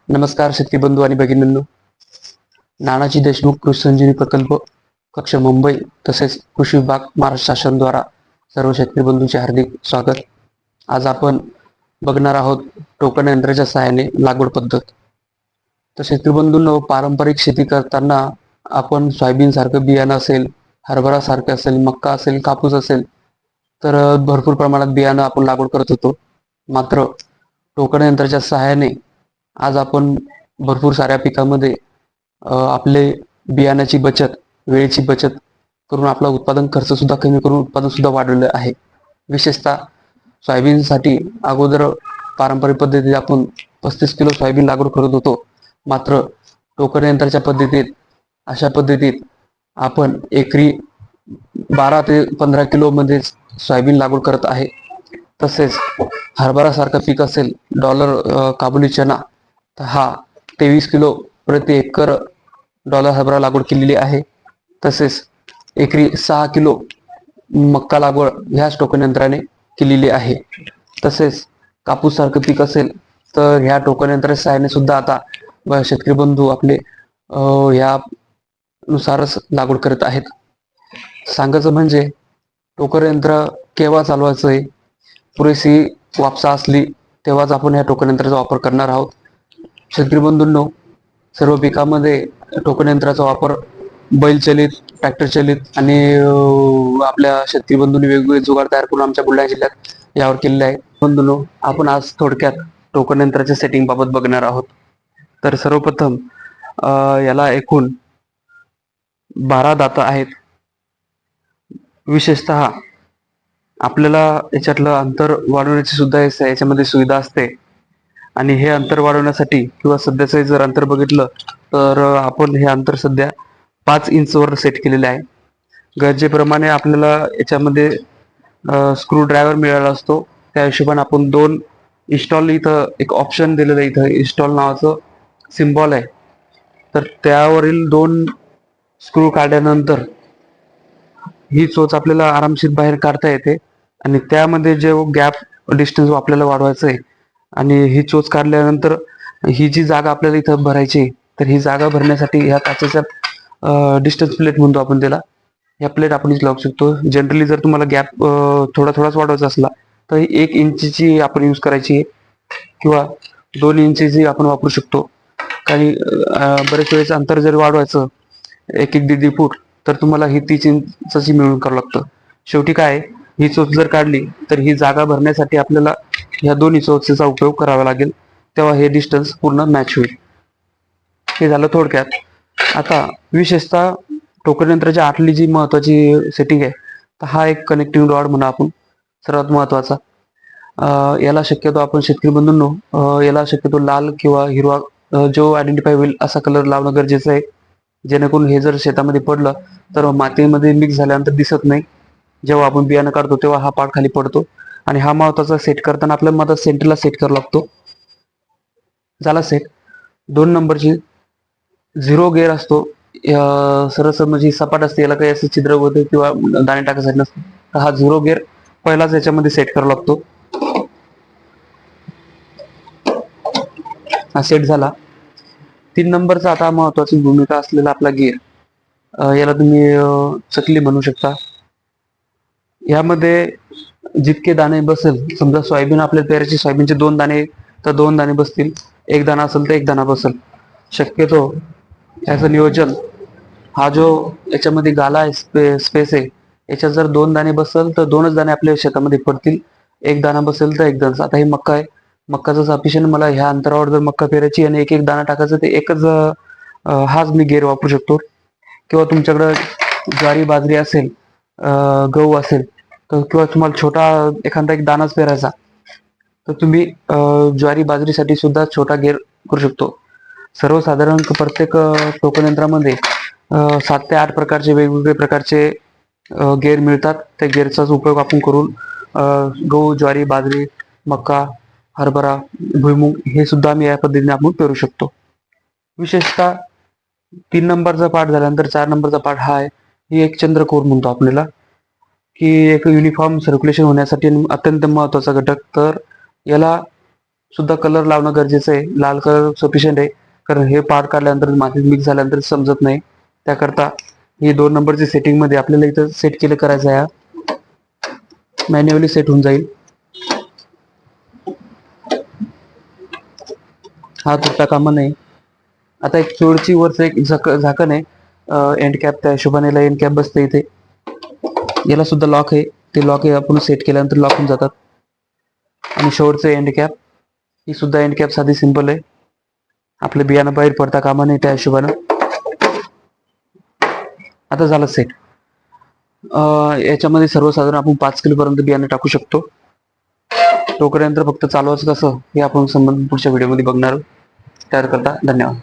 नमस्कार शेतकरी बंधू आणि भगिनींनो. नानाजी देशमुख कृषी संजीवनी प्रकल्प कक्ष मुंबई तसेच कृषी विभाग महाराष्ट्र शासन द्वारा सर्व शेतकरी बंधूंचे हार्दिक स्वागत. आज आपण बघणार आहोत टोकन यंत्राच्या सहाय्याने लागवड पद्धत. तर शेतकरी बंधूंनो, पारंपरिक शेती करताना आपण सोयाबीन सारखं बियाणं असेल, हरभरा सारखं असेल, मक्का असेल, कापूस असेल, तर भरपूर प्रमाणात बियाणं आपण लागवड करत होतो. मात्र टोकन यंत्राच्या सहाय्याने आज आपण भरपूर साऱ्या पिकामध्ये आपले बियाण्याची बचत, वेळेची बचत करून आपला उत्पादन खर्च सुद्धा कमी करून उत्पादन सुद्धा वाढवलं आहे. विशेषतः सोयाबीनसाठी अगोदर पारंपरिक पद्धतीत आपण 35 किलो सोयाबीन लागवड करत होतो. मात्र टोकन यंत्राच्या पद्धतीत अशा पद्धतीत आपण एकरी 12 ते 15 किलो मध्ये सोयाबीन लागवड करत आहे. तसेच हरभरा सारखं पीक असेल, काबुली चना, तर हा 23 किलो प्रति एकर डॉलर हरभरा लागवड केलेली आहे. तसेच एकरी 6 किलो मक्का लागवड ह्याच टोकन यंत्राने केलेली आहे. तसेच कापूस सारखं पीक असेल तर ह्या टोकन यंत्राच्या सहाय्याने सुद्धा आता शेतकरी बंधू आपले ह्यानुसारच लागवड करत आहेत. सांगायचं म्हणजे टोकन यंत्र केव्हा चालवायचं आहे, पुरेशी वापसा असली तेव्हाच आपण ह्या टोकन यंत्राचा वापर करणार आहोत. शेतकरी बंधूंनो, सर्व पिकामध्ये टोकन यंत्राचा वापर बैल चलित, ट्रॅक्टर चलित आणि आपल्या शेतकरी बंधूंनी वेगवेगळे जुगाड तयार करून आमच्या बुलढाणा जिल्ह्यात यावर केलेले आहे. बंधूंनो, आपण आज थोडक्यात टोकन यंत्राच्या सेटिंग बाबत बघणार आहोत. तर सर्वप्रथम याला एकूण 12 दाता आहेत. विशेषतः आपल्याला याच्यातलं अंतर वाढवण्याची सुद्धा याच्यामध्ये सुविधा असते. आणि हे अंतर वाढवण्यासाठी किंवा सध्याचं जर अंतर बघितलं तर आपण हे अंतर सध्या 5 इंचवर सेट केलेले आहे. गरजेप्रमाणे आपल्याला याच्यामध्ये स्क्रू ड्रायव्हर मिळाला असतो. त्या हिशोबाने आपण 2 इन्स्टॉल, इथं एक ऑप्शन दिलेलं आहे, इथं इन्स्टॉल नावाचं सिम्बॉल आहे. तर त्यावरील 2 स्क्रू काढल्यानंतर ही चोच आपल्याला आरामशीर बाहेर काढता येते. आणि त्यामध्ये जे गॅप डिस्टन्स आपल्याला वाढवायचं आहे आणि ही चोच काढल्यानंतर ही जी जागा आपल्याला इथं भरायची, तर ही जागा भरण्यासाठी ह्या काचेच्या डिस्टन्स प्लेट म्हणतो आपण त्याला, ह्या प्लेट आपण इथे लावू शकतो. जनरली जर तुम्हाला गॅप थोडाच वाढवायचा असला तर 1 इंचची आपण यूज करायची किंवा 2 इंचची आपण वापरू शकतो. काही बरेच वेळेस अंतर जर वाढवायचं 1-1.5 फूट तर तुम्हाला ही 30 इंचची मिळून करावं लागतं. शेवटी काय, ही चोच जर काढली तर ही जागा भरण्यासाठी आपल्याला ह्या दोन्ही चोचेचा उपयोग करावा लागेल, तेव्हा हे डिस्टन्स पूर्ण मॅच होईल. हे झालं थोडक्यात. आता विशेषतः टोकन यंत्राच्या आतली जी महत्वाची सेटिंग आहे, तर हा एक कनेक्टिंग रॉड म्हणा आपण, सर्वात महत्वाचा. याला शक्यतो आपण शेतकरी बंधूंनो, याला शक्यतो लाल किंवा हिरवा जो आयडेंटिफाय होईल असा कलर लावणं गरजेचं आहे, जेणेकरून हे जर शेतामध्ये पडलं तर मातीमध्ये मिक्स झाल्यानंतर दिसत नाही. जेव्हा आपण बियाणं काढतो तेव्हा हा पार्ट खाली पडतो. आणि हा महत्वाचा सेट करताना आपल्याला मधात सेंटरला सेट करावा लागतो. झाला सेट. 2 नंबरची 0 गेअर असतो, सरस म्हणजे सपाट असते, याला काही असं छिद्र होते किंवा दाणे टाकायसाठी नसते. तर हा 0 गेअर पहिलाच याच्यामध्ये सेट करावा लागतो. हा सेट झाला. 3 नंबरचा आता महत्वाची भूमिका असलेला आपला गिअर, याला तुम्ही चकली म्हणू शकता. यामध्ये जितके दाणे बसेल, समजा सोयाबीन आपल्या पेराची सोयाबीनचे 2 दाणे तर 2 दाणे बसतील, 1 दाणा असेल तर 1 दाणा बसेल. शक्यतो याचं नियोजन, हा जो याच्यामध्ये गाला आहे, स्पेस आहे, याच्यात जर 2 दाणे बसेल तर 2च दाणे आपल्या शेतामध्ये पडतील, 1 दाणा बसेल तर 1 दाणा. आता हे मक्का आहे, मक्काचं सफिशियंट मला ह्या अंतरावर जर मक्का पेरायची आणि 1-1 दाणा टाकायचं, ते एकच हाच मी गेअर वापरू शकतो. किंवा तुमच्याकडं ज्वारी बाजरी असेल, गहू असेल, तर किंवा तुम्हाला छोटा एखादा एक दानाच पेरायचा, तर तुम्ही ज्वारी बाजरीसाठी सुद्धा छोटा गेअर करू शकतो. सर्वसाधारण प्रत्येक टोकन यंत्रामध्ये 7 ते 8 प्रकारचे वेगवेगळे प्रकारचे गेअर मिळतात. त्या गेअरचाच उपयोग आपण करून गहू, ज्वारी, बाजरी, मक्का, हरभरा, भुईमुग हे सुद्धा आम्ही या पद्धतीने आपण पेरू शकतो. विशेषतः 3 नंबरचा पार्ट झाल्यानंतर 4 नंबरचा पार्ट हा आहे, ही एक चंद्रकोर म्हणतो आपल्याला, की एक युनिफॉर्म सर्क्युलेशन होण्यासाठी अत्यंत महत्वाचा घटक. तर याला सुद्धा कलर लावणं गरजेचं आहे. लाल कलर सफिशियंट आहे, कारण हे पार्ट काढल्यानंतर मातीत मिक्स झाल्यानंतर समजत नाही. त्याकरता ही 2 नंबरची सेटिंग मध्ये आपल्याला इथं सेट केलं करायचं आहे. मॅन्युअली सेट होऊन जाईल. हा तुटता कामा नये. आता एक चोळची वरचं एक झाकण आहे, एंड कॅप, त्या हिशोबाने एंड कॅप बसते इथे. याला सुद्धा लॉक आहे, ते लॉक आपण सेट केल्यानंतर लॉक होऊन जातात. आणि शेवटचं एंड कॅप, ही सुद्धा एंड कॅप साधी सिंपल आहे. आपलं बियाणं बाहेर पडता कामा नये त्या हिशोबानं. आता झालं सेट. याच्यामध्ये सर्वसाधारण आपण 5 किलो पर्यंत बियाणं टाकू शकतो. तोपर्यंत फक्त चालवायचं कसं हे आपण संबंधित पुढच्या व्हिडिओमध्ये बघणार. त्याकरता धन्यवाद.